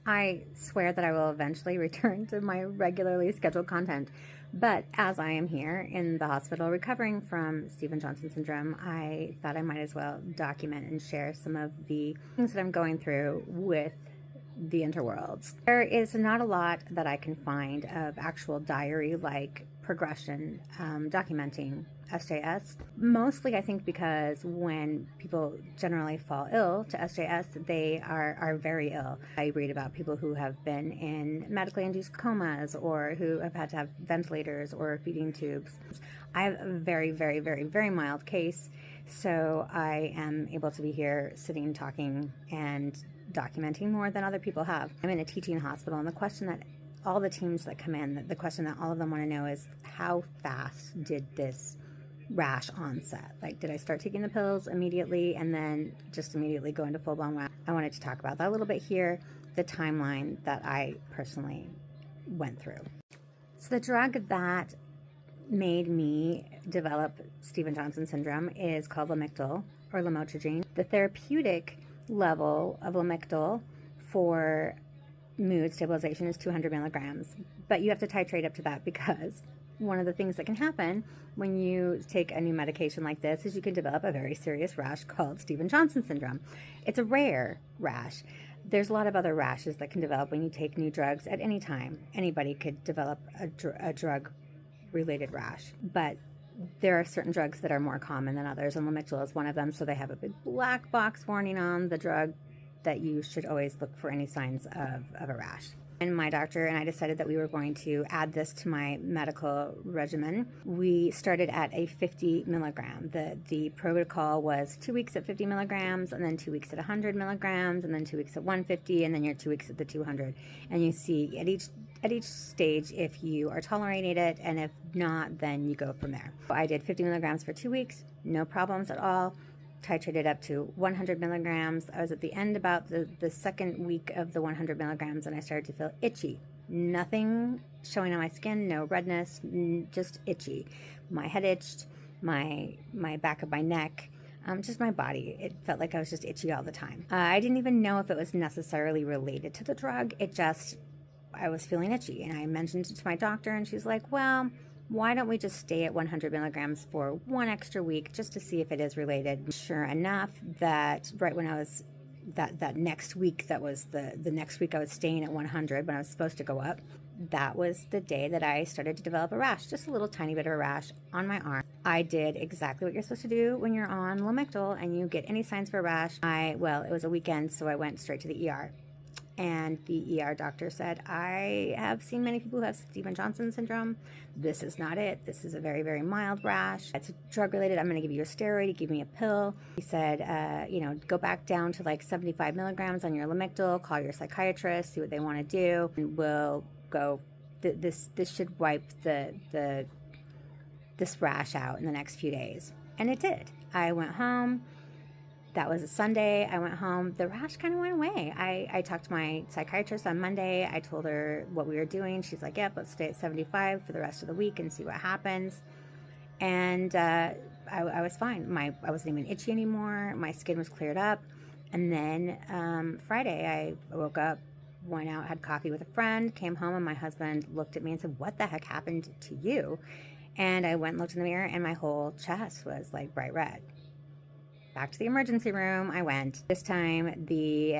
I swear that I will eventually return to my regularly scheduled content. But as I am here in the hospital recovering from Stevens-Johnson syndrome, I thought I might as well document and share some of the things that I'm going through with the interworlds. There is not a lot that I can find of actual diary-like progression documenting SJS. Mostly, I think, because when people generally fall ill to SJS, they are very ill. I read about people who have been in medically induced comas or who have had to have ventilators or feeding tubes. I have a very, very, very, very mild case, so I am able to be here sitting, talking, and documenting more than other people have. I'm in a teaching hospital, and the question that all the teams that come in, the question that all of them want to know is, how fast did this rash onset? Like, did I start taking the pills immediately and then just immediately go into full-blown rash? I wanted to talk about that a little bit here, the timeline that I personally went through. So the drug that made me develop Stevens-Johnson syndrome is called Lamictal or lamotrigine. The therapeutic level of Lamictal for mood stabilization is 200 milligrams, but you have to titrate up to that because one of the things that can happen when you take a new medication like this is you can develop a very serious rash called Stevens-Johnson syndrome. It's a rare rash. There's a lot of other rashes that can develop when you take new drugs at any time. Anybody could develop a drug-related rash, but there are certain drugs that are more common than others, and Lamictal is one of them, so they have a big black box warning on the drug that you should always look for any signs of a rash. And my doctor and I decided that we were going to add this to my medical regimen. We started at a 50 milligram. The protocol was 2 weeks at 50 milligrams, and then 2 weeks at 100 milligrams, and then 2 weeks at 150, and then you're 2 weeks at the 200. And you see at each stage if you are tolerating it, and if not, then you go from there. I did 50 milligrams for 2 weeks, no problems at all. Titrated up to 100 milligrams. I was at the end about the second week of the 100 milligrams, and I started to feel itchy. Nothing showing on my skin, no redness, just itchy. My head itched, my back of my neck, just my body. It felt like I was just itchy all the time. I didn't even know if it was necessarily related to the drug. I was feeling itchy, and I mentioned it to my doctor, and she's like, well, why don't we just stay at 100 milligrams for one extra week just to see if it is related? Sure enough, that right when I was, that next week, that was the next week I was staying at 100 when I was supposed to go up, that was the day that I started to develop a rash, just a little tiny bit of a rash on my arm. I did exactly what you're supposed to do when you're on Lamictal and you get any signs for a rash. Well, it was a weekend, so I went straight to the ER. And the ER doctor said, I have seen many people who have Stevens-Johnson syndrome. This is not it. This is a very, very mild rash. It's drug related. I'm going to give you a steroid. He gave me a pill. He said, go back down to like 75 milligrams on your Lamictal, call your psychiatrist, see what they want to do, and we'll go. This should wipe this rash out in the next few days. And it did. I went home. That was a Sunday. I went home. The rash kind of went away. I talked to my psychiatrist on Monday. I told her what we were doing. She's like, yep, let's stay at 75 for the rest of the week and see what happens. And I was fine. I wasn't even itchy anymore. My skin was cleared up. And then Friday, I woke up, went out, had coffee with a friend, came home, and my husband looked at me and said, what the heck happened to you? And I went and looked in the mirror, and my whole chest was like bright red. Back to the emergency room I went. This time the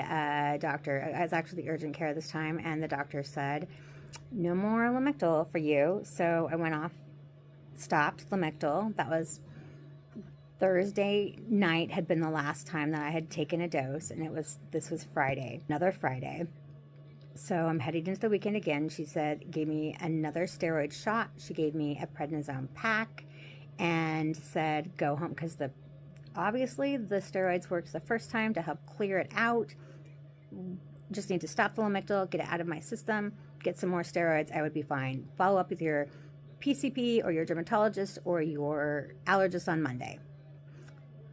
doctor, I was actually the urgent care this time, and the doctor said, no more Lamictal for you. So I went off, stopped Lamictal. That was Thursday night had been the last time that I had taken a dose, and this was Friday, another Friday. So I'm heading into the weekend again. She said, gave me another steroid shot. She gave me a prednisone pack and said, go home, because obviously the steroids worked the first time to help clear it out. Just need to stop the Lamictal, get it out of my system, get some more steroids, I would be fine. Follow up with your PCP or your dermatologist or your allergist on Monday.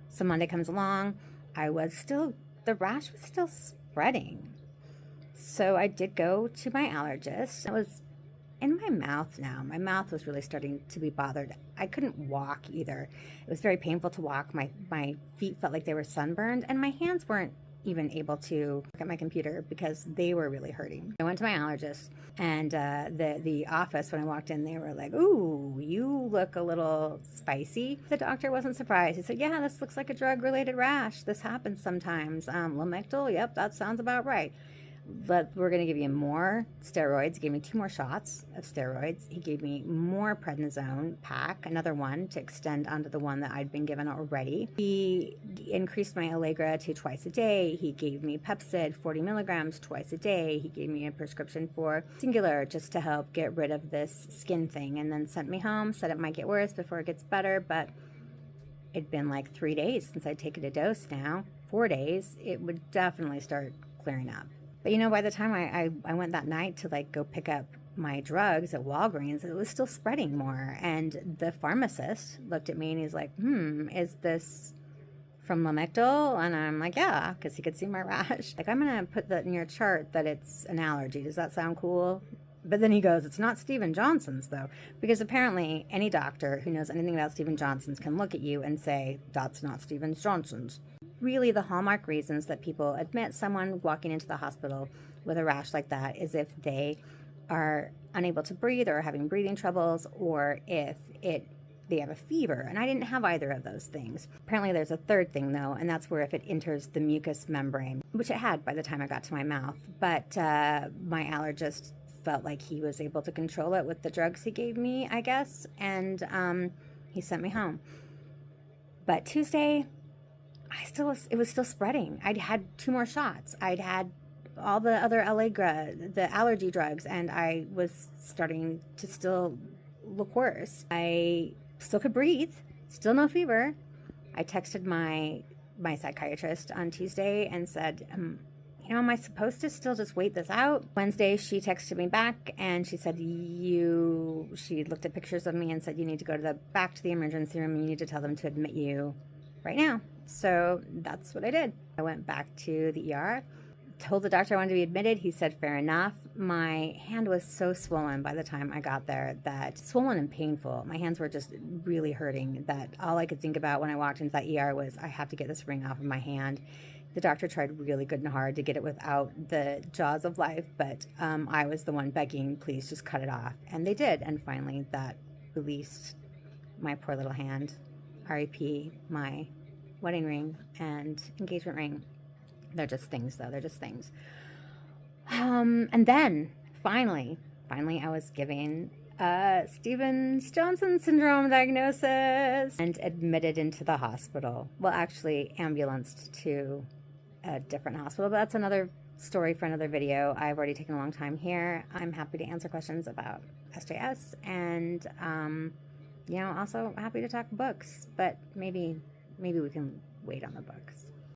So Monday comes along, the rash was still spreading. So I did go to my allergist. It was in my mouth now. My mouth was really starting to be bothered. I couldn't walk either. It was very painful to walk. My feet felt like they were sunburned, and my hands weren't even able to look at my computer because they were really hurting. I went to my allergist, and the office, when I walked in, they were like, "Ooh, you look a little spicy." The doctor wasn't surprised. He said, "Yeah, this looks like a drug-related rash. This happens sometimes. Lamictal, yep, that sounds about right. But we're going to give you more steroids." He gave me 2 more shots of steroids. He gave me more prednisone pack, another one to extend onto the one that I'd been given already. He increased my Allegra to twice a day. He gave me Pepcid 40 milligrams twice a day. He gave me a prescription for Singular just to help get rid of this skin thing, and then sent me home, said it might get worse before it gets better, but it'd been like 3 days since I'd taken a dose now. 4 days, it would definitely start clearing up. But by the time I went that night to go pick up my drugs at Walgreens, it was still spreading more. And the pharmacist looked at me and he's like, is this from Lamictal? And I'm like, yeah, because he could see my rash. I'm going to put that in your chart that it's an allergy. Does that sound cool? But then he goes, it's not Steven Johnson's, though, because apparently any doctor who knows anything about Steven Johnson's can look at you and say, that's not Steven Johnson's. Really, the hallmark reasons that people admit someone walking into the hospital with a rash like that is if they are unable to breathe or having breathing troubles, or if they have a fever. And I didn't have either of those things. Apparently there's a third thing, though, and that's where if it enters the mucous membrane, which it had by the time I got to my mouth. But my allergist felt like he was able to control it with the drugs he gave me, I guess, and he sent me home. But Tuesday, it was still spreading. I'd had 2 more shots. I'd had all the other Allegra, the allergy drugs, and I was starting to still look worse. I still could breathe, still no fever. I texted my psychiatrist on Tuesday and said, am I supposed to still just wait this out? Wednesday, she texted me back and she said, she looked at pictures of me and said, you need to go back to the emergency room and you need to tell them to admit you right now. So that's what I did. I went back to the ER, told the doctor I wanted to be admitted. He said, fair enough. My hand was so swollen by the time I got there, that swollen and painful. My hands were just really hurting, that all I could think about when I walked into that ER was, I have to get this ring off of my hand. The doctor tried really good and hard to get it without the jaws of life, but I was the one begging, please just cut it off. And they did. And finally that released my poor little hand. RIP, my wedding ring and engagement ring. They're just things, though. They're just things. And then finally I was given Steven Johnson syndrome diagnosis and admitted into the hospital. Well, actually ambulanced to a different hospital, but that's another story for another video. I've already taken a long time here. I'm happy to answer questions about SJS, and also happy to talk books, but maybe we can wait on the books.